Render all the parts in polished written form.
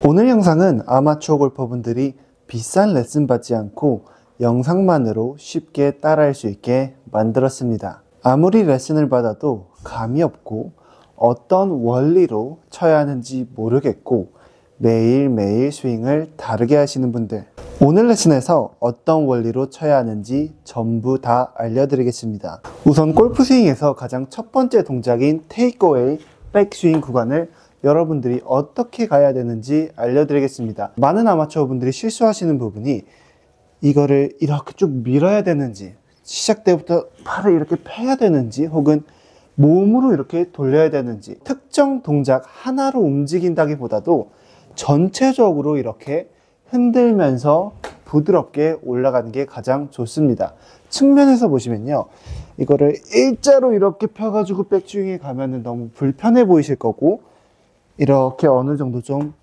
오늘 영상은 아마추어 골퍼분들이 비싼 레슨 받지 않고 영상만으로 쉽게 따라할 수 있게 만들었습니다. 아무리 레슨을 받아도 감이 없고 어떤 원리로 쳐야 하는지 모르겠고 매일매일 스윙을 다르게 하시는 분들, 오늘 레슨에서 어떤 원리로 쳐야 하는지 전부 다 알려드리겠습니다. 우선 골프 스윙에서 가장 첫 번째 동작인 테이크어웨이 백스윙 구간을 여러분들이 어떻게 가야 되는지 알려드리겠습니다. 많은 아마추어 분들이 실수하시는 부분이 이거를 이렇게 쭉 밀어야 되는지, 시작 때부터 팔을 이렇게 펴야 되는지, 혹은 몸으로 이렇게 돌려야 되는지, 특정 동작 하나로 움직인다기보다도 전체적으로 이렇게 흔들면서 부드럽게 올라가는 게 가장 좋습니다. 측면에서 보시면요, 이거를 일자로 이렇게 펴가지고 백스윙에 가면은 너무 불편해 보이실 거고, 이렇게 어느 정도 좀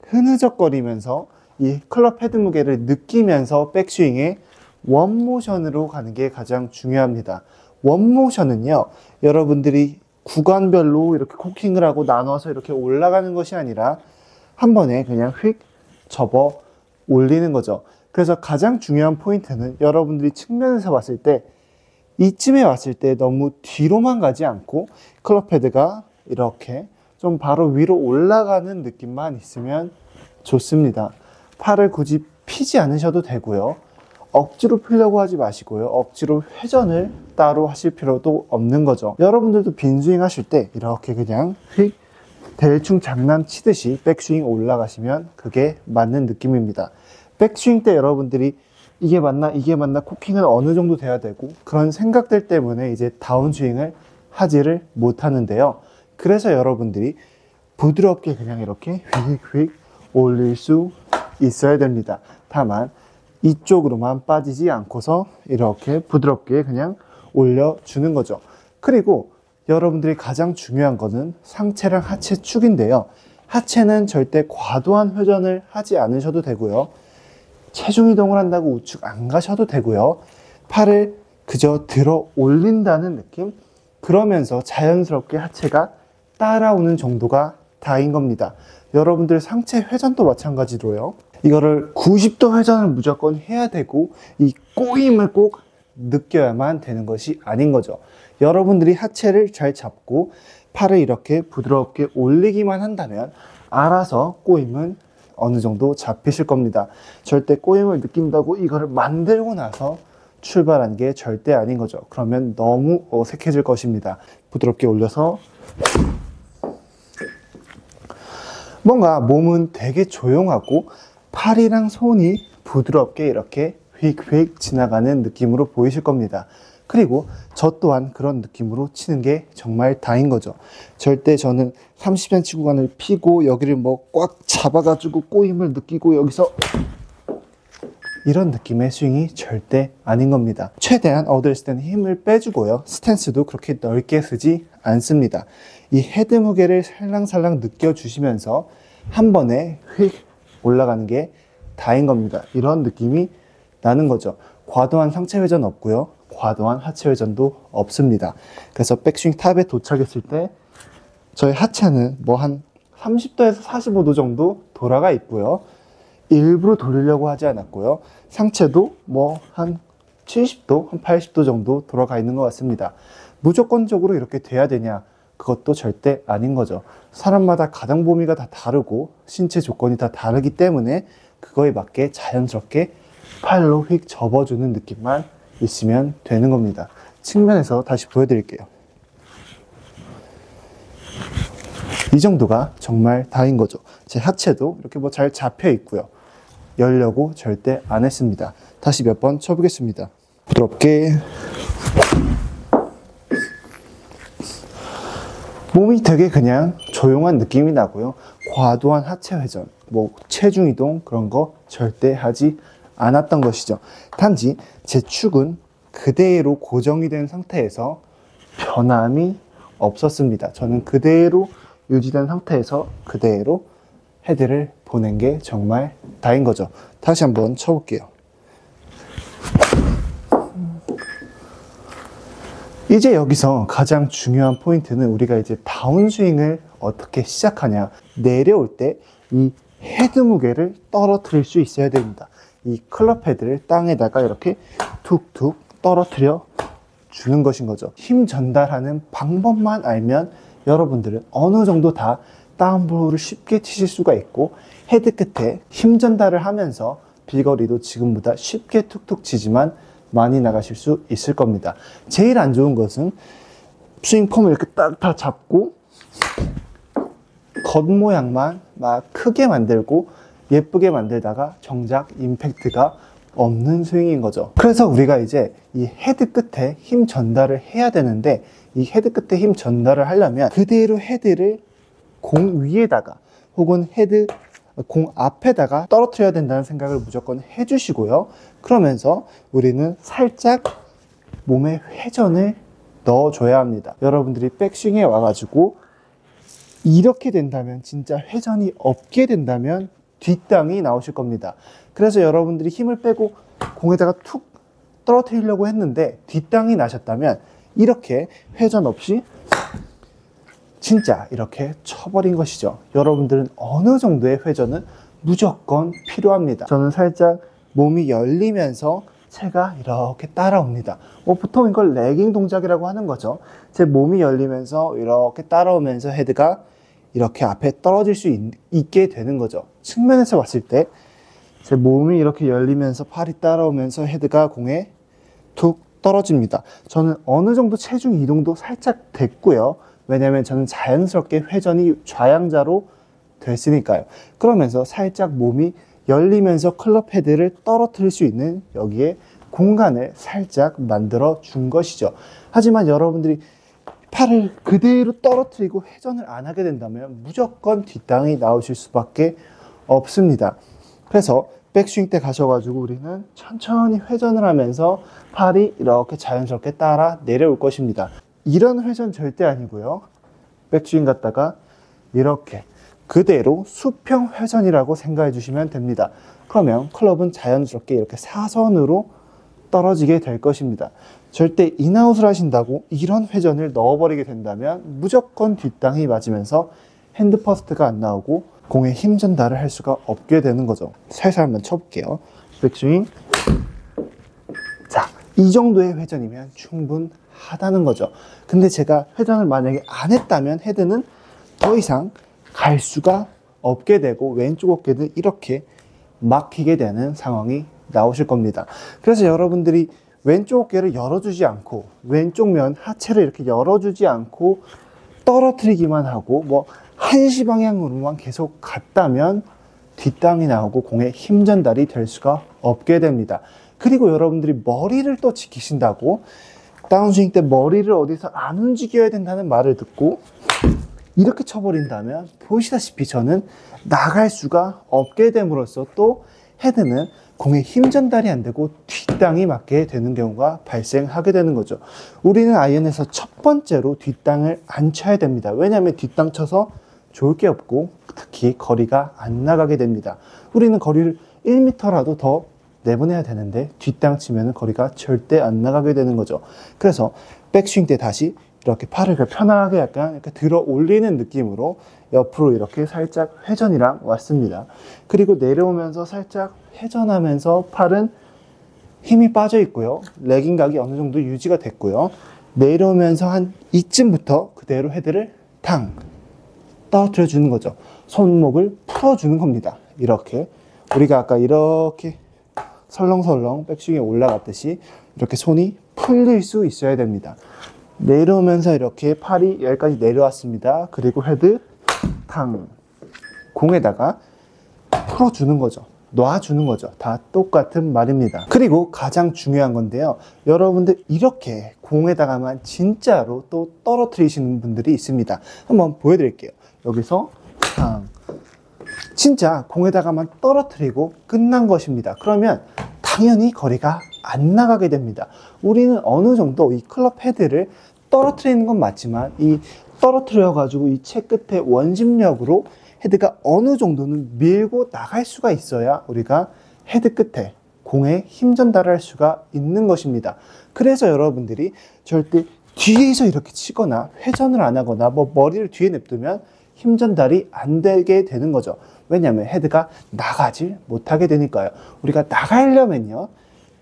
흐느적거리면서 이 클럽 헤드 무게를 느끼면서 백스윙에 원모션으로 가는 게 가장 중요합니다. 원모션은요, 여러분들이 구간별로 이렇게 코킹을 하고 나눠서 이렇게 올라가는 것이 아니라 한 번에 그냥 휙 접어 올리는 거죠. 그래서 가장 중요한 포인트는 여러분들이 측면에서 봤을 때 이쯤에 왔을 때 너무 뒤로만 가지 않고 클럽 헤드가 이렇게 좀 바로 위로 올라가는 느낌만 있으면 좋습니다. 팔을 굳이 피지 않으셔도 되고요. 억지로 피려고 하지 마시고요. 억지로 회전을 따로 하실 필요도 없는 거죠. 여러분들도 빈스윙 하실 때 이렇게 그냥 휙 대충 장난치듯이 백스윙 올라가시면 그게 맞는 느낌입니다. 백스윙 때 여러분들이 이게 맞나 코킹은 어느 정도 돼야 되고 그런 생각들 때문에 이제 다운스윙을 하지를 못하는데요. 그래서 여러분들이 부드럽게 그냥 이렇게 휙휙 올릴 수 있어야 됩니다. 다만 이쪽으로만 빠지지 않고서 이렇게 부드럽게 그냥 올려주는 거죠. 그리고 여러분들이 가장 중요한 거는 상체랑 하체 축인데요. 하체는 절대 과도한 회전을 하지 않으셔도 되고요. 체중 이동을 한다고 우측 안 가셔도 되고요. 팔을 그저 들어 올린다는 느낌? 그러면서 자연스럽게 하체가 따라오는 정도가 다인 겁니다. 여러분들 상체 회전도 마찬가지로요. 이거를 90도 회전을 무조건 해야 되고 이 꼬임을 꼭 느껴야만 되는 것이 아닌 거죠. 여러분들이 하체를 잘 잡고 팔을 이렇게 부드럽게 올리기만 한다면 알아서 꼬임은 어느 정도 잡히실 겁니다. 절대 꼬임을 느낀다고 이거를 만들고 나서 출발하는 게 절대 아닌 거죠. 그러면 너무 어색해질 것입니다. 부드럽게 올려서 뭔가 몸은 되게 조용하고 팔이랑 손이 부드럽게 이렇게 휙휙 지나가는 느낌으로 보이실 겁니다. 그리고 저 또한 그런 느낌으로 치는 게 정말 다인 거죠. 절대 저는 30cm 구간을 피고 여기를 뭐 꽉 잡아가지고 꼬임을 느끼고 여기서 이런 느낌의 스윙이 절대 아닌 겁니다. 최대한 어드레스 때는 힘을 빼주고요. 스탠스도 그렇게 넓게 쓰지 않습니다. 이 헤드 무게를 살랑살랑 느껴주시면서 한 번에 휙 올라가는 게 다인 겁니다. 이런 느낌이 나는 거죠. 과도한 상체 회전 없고요. 과도한 하체 회전도 없습니다. 그래서 백스윙 탑에 도착했을 때 저희 하체는 뭐 한 30도에서 45도 정도 돌아가 있고요. 일부러 돌리려고 하지 않았고요. 상체도 뭐 한 70도, 한 80도 정도 돌아가 있는 것 같습니다. 무조건적으로 이렇게 돼야 되냐? 그것도 절대 아닌 거죠. 사람마다 가동 범위가 다 다르고 신체 조건이 다 다르기 때문에 그거에 맞게 자연스럽게 팔로 휙 접어주는 느낌만 있으면 되는 겁니다. 측면에서 다시 보여드릴게요. 이 정도가 정말 다인 거죠. 제 하체도 이렇게 뭐 잘 잡혀 있고요. 열려고 절대 안 했습니다. 다시 몇 번 쳐보겠습니다. 부드럽게. 몸이 되게 그냥 조용한 느낌이 나고요. 과도한 하체 회전, 뭐 체중 이동 그런 거 절대 하지 않았던 것이죠. 단지 제 축은 그대로 고정이 된 상태에서 변함이 없었습니다. 저는 그대로 유지된 상태에서 그대로 헤드를 보낸 게 정말 다인 거죠. 다시 한번 쳐볼게요. 이제 여기서 가장 중요한 포인트는 우리가 이제 다운스윙을 어떻게 시작하냐. 내려올 때 이 헤드 무게를 떨어뜨릴 수 있어야 됩니다. 이 클럽 헤드를 땅에다가 이렇게 툭툭 떨어뜨려 주는 것인 거죠. 힘 전달하는 방법만 알면 여러분들은 어느 정도 다 다운블로우를 쉽게 치실 수가 있고, 헤드 끝에 힘 전달을 하면서 비거리도 지금보다 쉽게 툭툭 치지만 많이 나가실 수 있을 겁니다. 제일 안 좋은 것은 스윙폼을 이렇게 딱 다 잡고 겉모양만 막 크게 만들고 예쁘게 만들다가 정작 임팩트가 없는 스윙인 거죠. 그래서 우리가 이제 이 헤드 끝에 힘 전달을 해야 되는데, 이 헤드 끝에 힘 전달을 하려면 그대로 헤드를 공 위에다가 혹은 헤드 공 앞에다가 떨어뜨려야 된다는 생각을 무조건 해주시고요. 그러면서 우리는 살짝 몸에 회전을 넣어줘야 합니다. 여러분들이 백스윙에 와가지고 이렇게 된다면, 진짜 회전이 없게 된다면 뒷땅이 나오실 겁니다. 그래서 여러분들이 힘을 빼고 공에다가 툭 떨어뜨리려고 했는데 뒷땅이 나셨다면 이렇게 회전 없이 진짜 이렇게 쳐버린 것이죠. 여러분들은 어느 정도의 회전은 무조건 필요합니다. 저는 살짝 몸이 열리면서 채가 이렇게 따라옵니다. 보통 이걸 레깅 동작이라고 하는 거죠. 제 몸이 열리면서 이렇게 따라오면서 헤드가 이렇게 앞에 떨어질 수 있게 되는 거죠. 측면에서 봤을 때 제 몸이 이렇게 열리면서 팔이 따라오면서 헤드가 공에 툭 떨어집니다. 저는 어느 정도 체중 이동도 살짝 됐고요. 왜냐면 저는 자연스럽게 회전이 좌양자로 됐으니까요. 그러면서 살짝 몸이 열리면서 클럽 헤드를 떨어뜨릴 수 있는 여기에 공간을 살짝 만들어 준 것이죠. 하지만 여러분들이 팔을 그대로 떨어뜨리고 회전을 안 하게 된다면 무조건 뒷땅이 나오실 수밖에 없습니다. 그래서 백스윙 때 가셔가지고 우리는 천천히 회전을 하면서 팔이 이렇게 자연스럽게 따라 내려올 것입니다. 이런 회전 절대 아니고요. 백스윙 갔다가 이렇게 그대로 수평 회전이라고 생각해 주시면 됩니다. 그러면 클럽은 자연스럽게 이렇게 사선으로 떨어지게 될 것입니다. 절대 인아웃을 하신다고 이런 회전을 넣어버리게 된다면 무조건 뒷땅이 맞으면서 핸드 퍼스트가 안 나오고 공에 힘 전달을 할 수가 없게 되는 거죠. 살살 한번 쳐볼게요. 백스윙. 자, 이 정도의 회전이면 충분하다는 거죠. 근데 제가 회전을 만약에 안 했다면 헤드는 더 이상 갈 수가 없게 되고 왼쪽 어깨는 이렇게 막히게 되는 상황이 나오실 겁니다. 그래서 여러분들이 왼쪽 어깨를 열어주지 않고 왼쪽 면 하체를 이렇게 열어주지 않고 떨어뜨리기만 하고 한시 방향으로만 계속 갔다면 뒷땅이 나오고 공에 힘 전달이 될 수가 없게 됩니다. 그리고 여러분들이 머리를 또 지키신다고 다운스윙 때 머리를 어디서 안 움직여야 된다는 말을 듣고 이렇게 쳐버린다면 보시다시피 저는 나갈 수가 없게 됨으로써 또 헤드는 공에 힘 전달이 안 되고 뒷땅이 맞게 되는 경우가 발생하게 되는 거죠. 우리는 아이언에서 첫 번째로 뒷땅을 안 쳐야 됩니다. 왜냐하면 뒷땅 쳐서 좋을 게 없고 특히 거리가 안 나가게 됩니다. 우리는 거리를 1m라도 더 내보내야 되는데 뒷땅 치면 거리가 절대 안 나가게 되는 거죠. 그래서 백스윙 때 다시 이렇게 팔을 편하게 약간 이렇게 들어 올리는 느낌으로 옆으로 이렇게 살짝 회전이랑 왔습니다. 그리고 내려오면서 살짝 회전하면서 팔은 힘이 빠져 있고요. 레깅 각이 어느 정도 유지가 됐고요. 내려오면서 한 이쯤부터 그대로 헤드를 탕 떨어뜨려 주는 거죠. 손목을 풀어 주는 겁니다. 이렇게 우리가 아까 이렇게 설렁설렁 백스윙에 올라갔듯이 이렇게 손이 풀릴 수 있어야 됩니다. 내려오면서 이렇게 팔이 여기까지 내려왔습니다. 그리고 헤드 탕 공에다가 풀어주는 거죠. 놔주는 거죠. 다 똑같은 말입니다. 그리고 가장 중요한 건데요. 여러분들 이렇게 공에다가만 진짜로 또 떨어뜨리시는 분들이 있습니다. 한번 보여드릴게요. 여기서 탕 진짜 공에다가만 떨어뜨리고 끝난 것입니다. 그러면 당연히 거리가 안 나가게 됩니다. 우리는 어느 정도 이 클럽 헤드를 떨어뜨리는 건 맞지만 이 떨어뜨려 가지고 이 채 끝에 원심력으로 헤드가 어느 정도는 밀고 나갈 수가 있어야 우리가 헤드 끝에 공에 힘 전달을 할 수가 있는 것입니다. 그래서 여러분들이 절대 뒤에서 이렇게 치거나 회전을 안 하거나 머리를 뒤에 냅두면 힘 전달이 안 되게 되는 거죠. 왜냐하면 헤드가 나가질 못하게 되니까요. 우리가 나가려면요,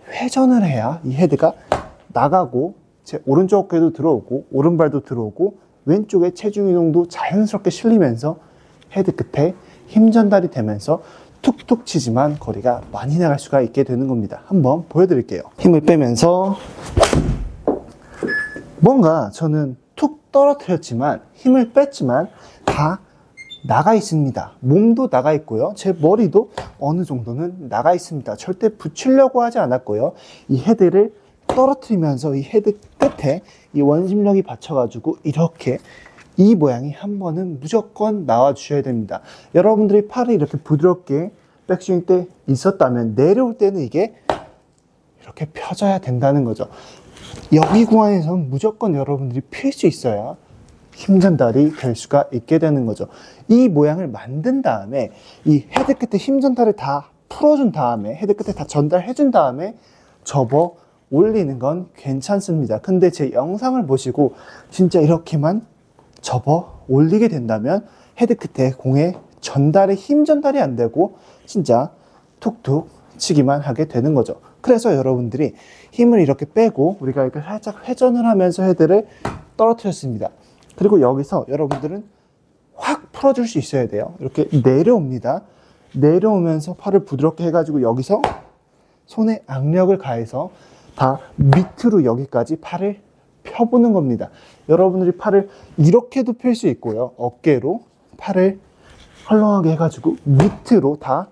회전을 해야 이 헤드가 나가고 제 오른쪽 어깨도 들어오고 오른발도 들어오고 왼쪽에 체중 이동도 자연스럽게 실리면서 헤드 끝에 힘 전달이 되면서 툭툭 치지만 거리가 많이 나갈 수가 있게 되는 겁니다. 한번 보여드릴게요. 힘을 빼면서 뭔가 저는 툭 떨어뜨렸지만 힘을 뺐지만 다 나가 있습니다. 몸도 나가 있고요. 제 머리도 어느 정도는 나가 있습니다. 절대 붙이려고 하지 않았고요. 이 헤드를 떨어뜨리면서 이 헤드 끝에 이 원심력이 받쳐가지고 이렇게 이 모양이 한 번은 무조건 나와 주셔야 됩니다. 여러분들이 팔이 이렇게 부드럽게 백스윙 때 있었다면 내려올 때는 이게 이렇게 펴져야 된다는 거죠. 여기 구간에서는 무조건 여러분들이 필 수 있어야 힘 전달이 될 수가 있게 되는 거죠. 이 모양을 만든 다음에 이 헤드 끝에 힘 전달을 다 풀어준 다음에 헤드 끝에 다 전달해 준 다음에 접어 올리는 건 괜찮습니다. 근데 제 영상을 보시고 진짜 이렇게만 접어 올리게 된다면 헤드 끝에 공의 전달에 힘 전달이 안 되고 진짜 툭툭 치기만 하게 되는 거죠. 그래서 여러분들이 힘을 이렇게 빼고 우리가 이렇게 살짝 회전을 하면서 헤드를 떨어뜨렸습니다. 그리고 여기서 여러분들은 확 풀어줄 수 있어야 돼요. 이렇게 내려옵니다. 내려오면서 팔을 부드럽게 해가지고 여기서 손에 악력을 가해서 다 밑으로 여기까지 팔을 펴보는 겁니다. 여러분들이 팔을 이렇게도 펼 수 있고요. 어깨로 팔을 헐렁하게 해가지고 밑으로 다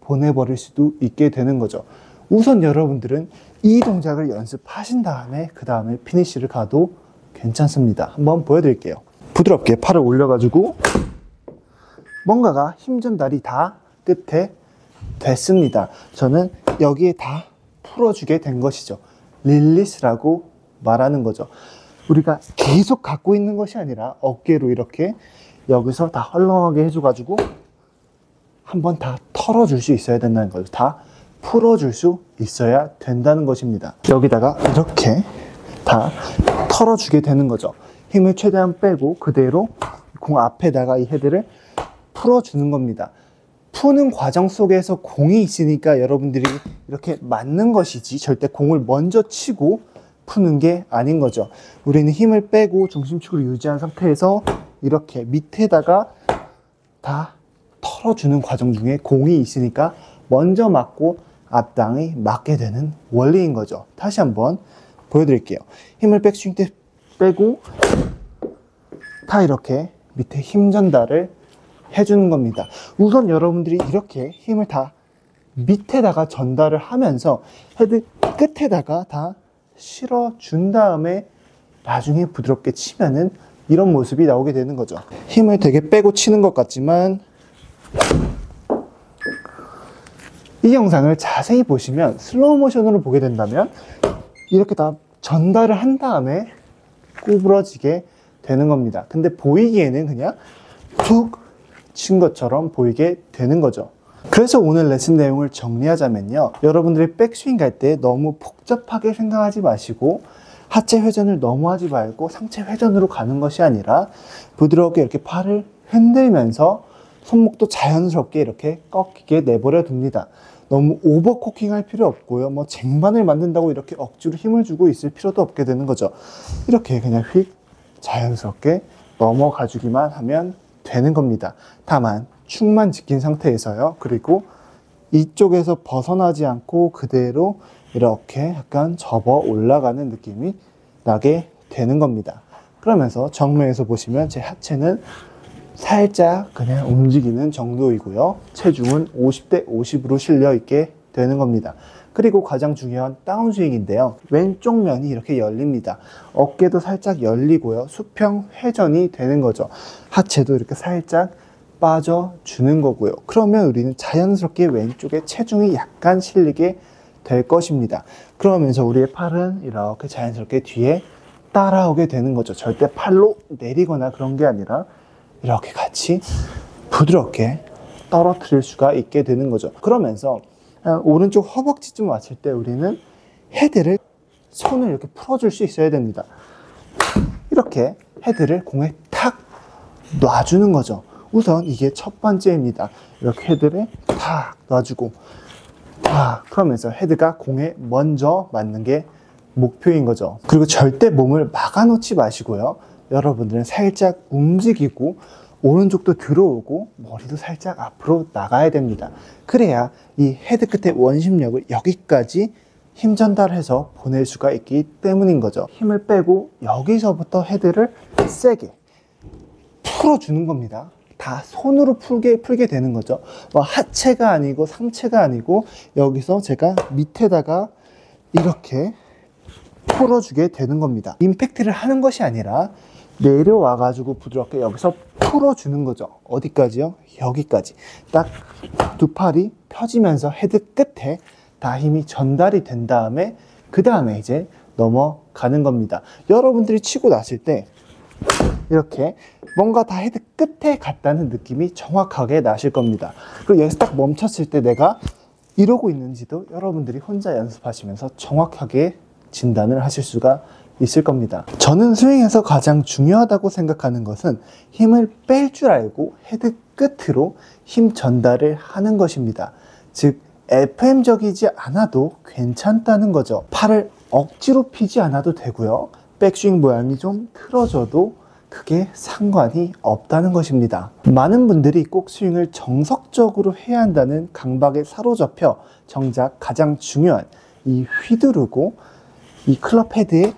보내버릴 수도 있게 되는 거죠. 우선 여러분들은 이 동작을 연습하신 다음에 그 다음에 피니쉬를 가도 괜찮습니다. 한번 보여드릴게요. 부드럽게 팔을 올려가지고 뭔가가 힘 전달이 다 끝에 됐습니다. 저는 여기에 다 풀어주게 된 것이죠. 릴리스라고 말하는 거죠. 우리가 계속 갖고 있는 것이 아니라 어깨로 이렇게 여기서 다 헐렁하게 해줘가지고 한번 다 털어줄 수 있어야 된다는 거죠. 다 풀어줄 수 있어야 된다는 것입니다. 여기다가 이렇게 다 털어주게 되는 거죠. 힘을 최대한 빼고 그대로 공 앞에다가 이 헤드를 풀어주는 겁니다. 푸는 과정 속에서 공이 있으니까 여러분들이 이렇게 맞는 것이지 절대 공을 먼저 치고 푸는 게 아닌 거죠. 우리는 힘을 빼고 중심축을 유지한 상태에서 이렇게 밑에다가 다 털어주는 과정 중에 공이 있으니까 먼저 맞고 앞당이 맞게 되는 원리인 거죠. 다시 한번 보여드릴게요. 힘을 백스윙 때 빼고 다 이렇게 밑에 힘 전달을 해주는 겁니다. 우선 여러분들이 이렇게 힘을 다 밑에다가 전달을 하면서 헤드 끝에다가 다 실어준 다음에 나중에 부드럽게 치면은 이런 모습이 나오게 되는 거죠. 힘을 되게 빼고 치는 것 같지만 이 영상을 자세히 보시면 슬로우 모션으로 보게 된다면 이렇게 다 전달을 한 다음에 구부러지게 되는 겁니다. 근데 보이기에는 그냥 툭 친 것처럼 보이게 되는 거죠. 그래서 오늘 레슨 내용을 정리하자면요. 여러분들이 백스윙 갈 때 너무 복잡하게 생각하지 마시고 하체 회전을 너무 하지 말고 상체 회전으로 가는 것이 아니라 부드럽게 이렇게 팔을 흔들면서 손목도 자연스럽게 이렇게 꺾이게 내버려 둡니다. 너무 오버코킹 할 필요 없고요. 뭐 쟁반을 만든다고 이렇게 억지로 힘을 주고 있을 필요도 없게 되는 거죠. 이렇게 그냥 휙 자연스럽게 넘어가 주기만 하면 되는 겁니다. 다만 축만 지킨 상태에서요. 그리고 이쪽에서 벗어나지 않고 그대로 이렇게 약간 접어 올라가는 느낌이 나게 되는 겁니다. 그러면서 정면에서 보시면 제 하체는 살짝 그냥 움직이는 정도이고요. 체중은 50대 50으로 실려 있게 되는 겁니다. 그리고 가장 중요한 다운스윙인데요. 왼쪽 면이 이렇게 열립니다. 어깨도 살짝 열리고요. 수평 회전이 되는 거죠. 하체도 이렇게 살짝 빠져주는 거고요. 그러면 우리는 자연스럽게 왼쪽에 체중이 약간 실리게 될 것입니다. 그러면서 우리의 팔은 이렇게 자연스럽게 뒤에 따라오게 되는 거죠. 절대 팔로 내리거나 그런 게 아니라 이렇게 같이 부드럽게 떨어뜨릴 수가 있게 되는 거죠. 그러면서 오른쪽 허벅지쯤 왔을 때 우리는 헤드를 손을 이렇게 풀어줄 수 있어야 됩니다. 이렇게 헤드를 공에 탁 놔주는 거죠. 우선 이게 첫 번째입니다. 이렇게 헤드를 탁 놔주고 그러면서 헤드가 공에 먼저 맞는 게 목표인 거죠. 그리고 절대 몸을 막아 놓지 마시고요. 여러분들은 살짝 움직이고 오른쪽도 들어오고 머리도 살짝 앞으로 나가야 됩니다. 그래야 이 헤드 끝의 원심력을 여기까지 힘 전달해서 보낼 수가 있기 때문인 거죠. 힘을 빼고 여기서부터 헤드를 세게 풀어주는 겁니다. 다 손으로 풀게 되는 거죠. 하체가 아니고 상체가 아니고 여기서 제가 밑에다가 이렇게 풀어주게 되는 겁니다. 임팩트를 하는 것이 아니라 내려와 가지고 부드럽게 여기서 풀어주는 거죠. 어디까지요? 여기까지. 딱 두 팔이 펴지면서 헤드 끝에 다 힘이 전달이 된 다음에 그 다음에 이제 넘어가는 겁니다. 여러분들이 치고 났을 때 이렇게 뭔가 다 헤드 끝에 갔다는 느낌이 정확하게 나실 겁니다. 그리고 여기서 딱 멈췄을 때 내가 이러고 있는지도 여러분들이 혼자 연습하시면서 정확하게 진단을 하실 수가 있을 겁니다. 저는 스윙에서 가장 중요하다고 생각하는 것은 힘을 뺄 줄 알고 헤드 끝으로 힘 전달을 하는 것입니다. 즉 FM적이지 않아도 괜찮다는 거죠. 팔을 억지로 피지 않아도 되고요. 백스윙 모양이 좀 틀어져도 크게 상관이 없다는 것입니다. 많은 분들이 꼭 스윙을 정석적으로 해야 한다는 강박에 사로잡혀 정작 가장 중요한 이 휘두르고 이 클럽 헤드의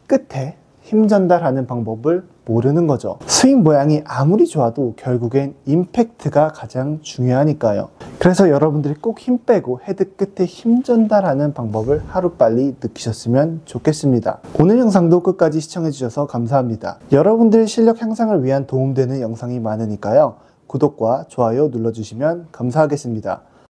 끝에 힘 전달하는 방법을 모르는 거죠. 스윙 모양이 아무리 좋아도 결국엔 임팩트가 가장 중요하니까요. 그래서 여러분들이 꼭 힘 빼고 헤드 끝에 힘 전달하는 방법을 하루빨리 느끼셨으면 좋겠습니다. 오늘 영상도 끝까지 시청해 주셔서 감사합니다. 여러분들의 실력 향상을 위한 도움되는 영상이 많으니까요. 구독과 좋아요 눌러주시면 감사하겠습니다.